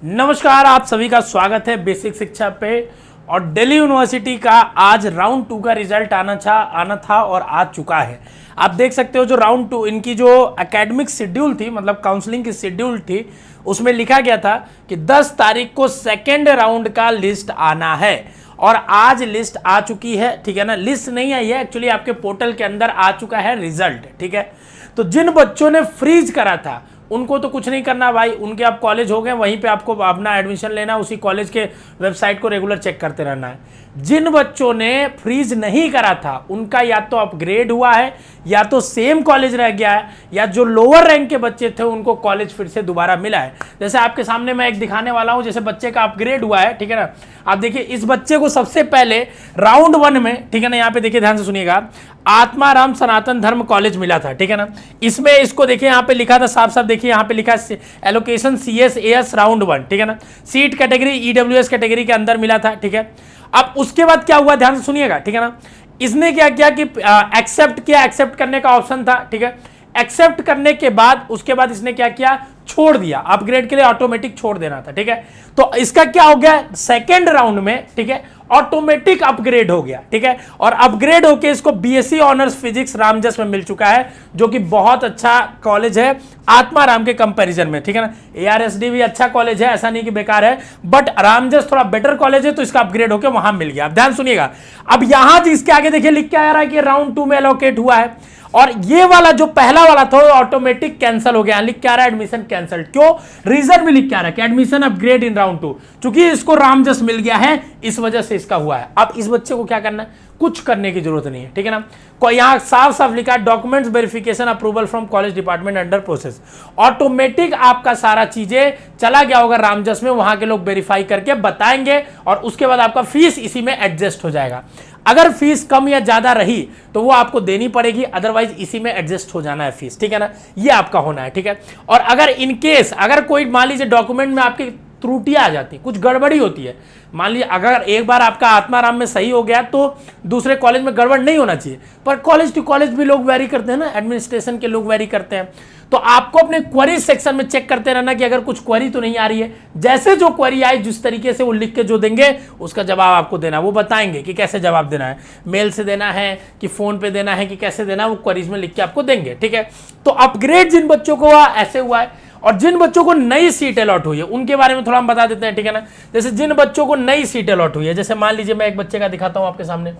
नमस्कार, आप सभी का स्वागत है बेसिक शिक्षा पे। और दिल्ली यूनिवर्सिटी का आज राउंड 2 का रिजल्ट आना था और आ चुका है। आप देख सकते हो जो राउंड 2 इनकी जो एकेडमिक शेड्यूल थी, मतलब काउंसलिंग की शेड्यूल थी, उसमें लिखा गया था कि 10 तारीख को सेकेंड राउंड का लिस्ट आना है और आज लिस्ट आ चुकी है। ठीक है ना, लिस्ट नहीं आई है एक्चुअली, आपके पोर्टल के अंदर आ चुका है रिजल्ट। ठीक है, तो जिन बच्चों ने फ्रीज करा था उनको तो कुछ नहीं करना भाई, उनके आप कॉलेज हो गए, वहीं पे आपको अपना एडमिशन लेना है, उसी कॉलेज के वेबसाइट को रेगुलर चेक करते रहना है। जिन बच्चों ने फ्रीज नहीं करा था उनका या तो अपग्रेड हुआ है या तो सेम कॉलेज रह गया है, या जो लोअर रैंक के बच्चे थे उनको कॉलेज फिर से दोबारा मिला है। जैसे आपके सामने मैं एक दिखाने वाला हूं, जैसे बच्चे का अपग्रेड हुआ है। ठीक है ना, आप देखिए इस बच्चे को सबसे पहले राउंड 1 में, ठीक है ना, यहाँ पे देखिए ध्यान से सुनिएगा, आत्माराम सनातन धर्म कॉलेज मिला था। ठीक है ना, इसमें इसको देखिए यहाँ पे लिखा था साफ साफ, देखिए यहाँ पे लिखा है एलोकेशन CSAS राउंड 1। ठीक है ना, सीट कैटेगरी EWS कैटेगरी के अंदर मिला था। ठीक है, अब उसके बाद क्या हुआ ध्यान से सुनिएगा। ठीक है ना, इसने क्या किया कि एक्सेप्ट किया, एक्सेप्ट करने का ऑप्शन था। ठीक है, एक्सेप्ट करने के बाद उसके बाद इसने क्या किया, छोड़ दिया, अपग्रेड के लिए ऑटोमेटिक छोड़ देना था। ठीक है, तो इसका क्या हो गया, सेकेंड राउंड में, ठीक है, ऑटोमेटिक अपग्रेड हो गया। ठीक है, और अपग्रेड होके इसको BSc ऑनर्स फिजिक्स रामजस में मिल चुका है, जो कि बहुत अच्छा कॉलेज है आत्माराम के कंपैरिजन में। ठीक है ना, ARSD भी अच्छा कॉलेज है, ऐसा नहीं कि बेकार है, बट रामजस थोड़ा बेटर कॉलेज है, तो इसका अपग्रेड होकर वहां मिल गया। अब ध्यान सुनिएगा, अब यहां इसके आगे देखिए लिख के आ रहा है कि राउंड 2 में एलोकेट हुआ है, और ये वाला जो पहला वाला था ऑटोमेटिक कैंसिल हो गया। लिख के आ रहा है एडमिशन कैंसिल। क्यों, रीजन भी लिख के आ रहा है कि एडमिशन अपग्रेड इन राउंड 2, क्योंकि इसको रामजस मिल गया है, इस वजह से इसका हुआ है। अब इस बच्चे को क्या करना है, कुछ करने की जरूरत नहीं है। ठीक है ना, यहां साफ साफ लिखा है documents verification approval from college department under process. Automatic आपका सारा चीजें चला गया होगा रामजस में, वहां के लोग वेरीफाई करके बताएंगे और उसके बाद आपका फीस इसी में एडजस्ट हो जाएगा। अगर फीस कम या ज्यादा रही तो वो आपको देनी पड़ेगी, अदरवाइज इसी में एडजस्ट हो जाना है फीस। ठीक है ना, ये आपका होना है। ठीक है, और अगर इनकेस अगर कोई मान लीजिए डॉक्यूमेंट में आपकी त्रुटियां आ जाती, कुछ गड़बड़ी होती है, मान लीजिए अगर एक बार आपका आत्माराम में सही हो गया तो दूसरे कॉलेज में गड़बड़ नहीं होना चाहिए, पर कॉलेज टू कॉलेज भी लोग वेरी करते हैं ना, एडमिनिस्ट्रेशन के लोग वेरी करते हैं, तो आपको अपने क्वेरी सेक्शन में चेक करते रहना कि अगर कुछ क्वेरी तो नहीं आ रही है। जैसे जो क्वेरी आई जिस तरीके से वो लिख के जो देंगे उसका जवाब आपको देना, वो बताएंगे कि कैसे जवाब देना है, मेल से देना है कि फोन पे देना है कि कैसे देना है, वो क्वेरीज में लिख के आपको देंगे। ठीक है, तो अपग्रेड जिन बच्चों को हुआ ऐसे हुआ है, और जिन बच्चों को नई सीट अलॉट हुई है उनके बारे में थोड़ा हम बता देते हैं। ठीक है ना, जैसे जिन बच्चों को नई सीट अलॉट हुई है, जैसे मान लीजिए मैं एक बच्चे का दिखाता हूं आपके सामने,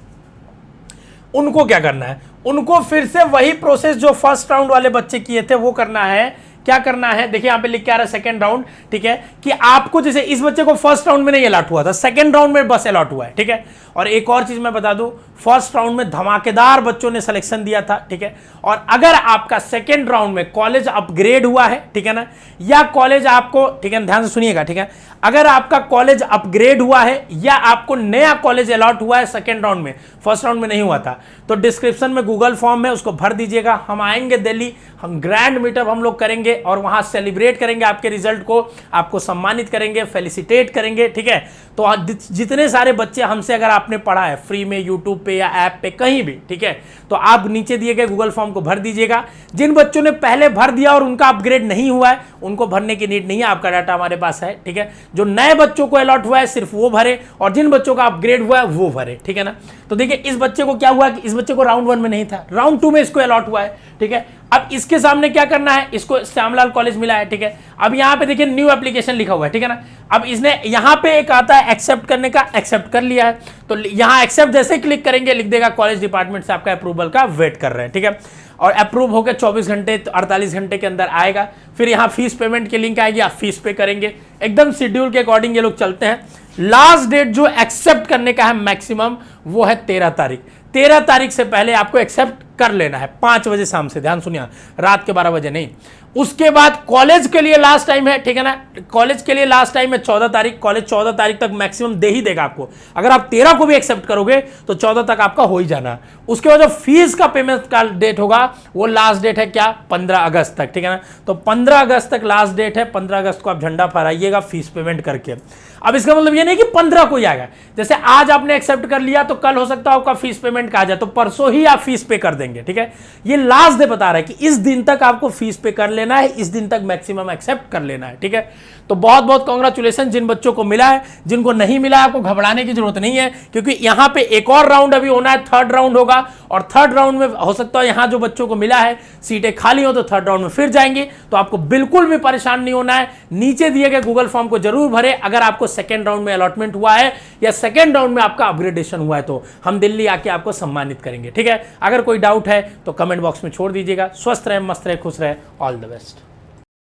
उनको क्या करना है, उनको फिर से वही प्रोसेस जो फर्स्ट राउंड वाले बच्चे किए थे वो करना है। क्या करना है, देखिए यहां पे लिख के आ रहा है सेकंड राउंड। ठीक है, कि आपको जैसे इस बच्चे को फर्स्ट राउंड में नहीं अलॉट हुआ था, सेकंड राउंड में बस अलॉट हुआ है। ठीक है, और एक और चीज मैं बता दूं, फर्स्ट राउंड में धमाकेदार बच्चों ने सिलेक्शन दिया था। ठीक है, और अगर आपका सेकंड राउंड में कॉलेज अपग्रेड हुआ है, ठीक है ना, या कॉलेज आपको, ठीक है ध्यान से सुनिएगा, ठीक है, अगर आपका कॉलेज अपग्रेड हुआ है या आपको नया कॉलेज अलॉट हुआ है सेकंड राउंड में, फर्स्ट राउंड में नहीं हुआ था, तो डिस्क्रिप्शन में गूगल फॉर्म है, उसको भर दीजिएगा। हम आएंगे दिल्ली, हम ग्रैंड मीटअप हम लोग करेंगे और वहां सेलिब्रेट करेंगे आपके रिजल्ट को, आपको सम्मानित करेंगे, फेलिसिटेट करेंगे। ठीक है, तो जितने सारे बच्चे हमसे अगर आपने पढ़ा है फ्री में यूट्यूब पे या ऐप पे कहीं भी, ठीक है, तो आप नीचे दिए गए गूगल फॉर्म को भर दीजिएगा। जिन बच्चों ने पहले भर दिया और उनका अपग्रेड नहीं हुआ है उनको भरने की नीड नहीं है, आपका डाटा हमारे पास है। ठीक है, जो नए बच्चों को अलॉट हुआ है सिर्फ वो भरे, और जिन बच्चों का अपग्रेड हुआ है वो भरे। ठीक है ना, तो देखिए इस बच्चे को क्या हुआ कि इस बच्चे को राउंड 1 में नहीं था, राउंड 2 में इसको अलॉट हुआ है। ठीक है, अब इसके सामने क्या करना है, इसको श्यामलाल कॉलेज मिला है। ठीक है, अब यहां पे देखिए न्यू एप्लीकेशन लिखा हुआ है। ठीक है ना, अब इसने यहां पे एक आता है एक्सेप्ट करने का, एक्सेप्ट कर लिया है, तो यहां एक्सेप्ट जैसे क्लिक करेंगे लिख देगा कॉलेज डिपार्टमेंट से आपका अप्रूवल का वेट कर रहे हैं। ठीक है, और अप्रूव होकर 24 घंटे 48 घंटे के अंदर आएगा। फिर यहाँ फीस पेमेंट की लिंक आएगी, आप फीस पे करेंगे, एकदम शेड्यूल के अकॉर्डिंग ये लोग चलते हैं। लास्ट डेट जो एक्सेप्ट करने का है मैक्सिमम वो है 13 तारीख। 13 तारीख से पहले आपको एक्सेप्ट कर लेना है 5 बजे शाम से, ध्यान सुनिए, रात के 12 बजे नहीं। उसके बाद कॉलेज के लिए लास्ट टाइम है, ठीक है ना, कॉलेज के लिए लास्ट टाइम है 14 तारीख। कॉलेज 14 तारीख तक मैक्सिमम दे ही देगा आपको, अगर आप 13 को भी एक्सेप्ट करोगे तो 14 तक आपका हो ही जाना। उसके बाद जो फीस का पेमेंट का डेट होगा वो लास्ट डेट है क्या, 15 अगस्त तक। ठीक है ना, तो 15 अगस्त तक लास्ट डेट है, 15 अगस्त को आप झंडा फहराइएगा फीस पेमेंट करके। अब इसका मतलब ये नहीं कि 15 को ही आएगा, जैसे आज आपने एक्सेप्ट कर लिया तो कल हो सकता है आपका फीस पेमेंट का आ जाए, तो परसों ही आप फीस पे कर देंगे, ठीक है। ये लास्ट डे बता रहा है कि इस दिन तक आपको फीस पे कर लेना है, इस दिन तक मैक्सिमम एक्सेप्ट कर लेना है, ठीक है। तो बहुत बहुत कांग्रेचुलेशन जिन बच्चों को मिला है। जिनको नहीं मिला है आपको घबराने की जरूरत नहीं है, क्योंकि यहां पे एक और राउंड अभी होना है, थर्ड राउंड होगा, और थर्ड राउंड में हो सकता है यहां जो बच्चों को मिला है सीटें खाली हो तो थर्ड राउंड में फिर जाएंगे। तो आपको बिल्कुल भी परेशान नहीं होना है। नीचे दिए गए गूगल फॉर्म को जरूर भरे अगर आपको सेकेंड राउंड में अलॉटमेंट हुआ है या सेकेंड राउंड में आपका अपग्रेडेशन हुआ है, तो हम दिल्ली आके आपको सम्मानित करेंगे, ठीक है। अगर कोई डाउट है तो कमेंट बॉक्स में छोड़ दीजिएगा। स्वस्थ रहे, मस्त रहे, खुश रहे। All the best.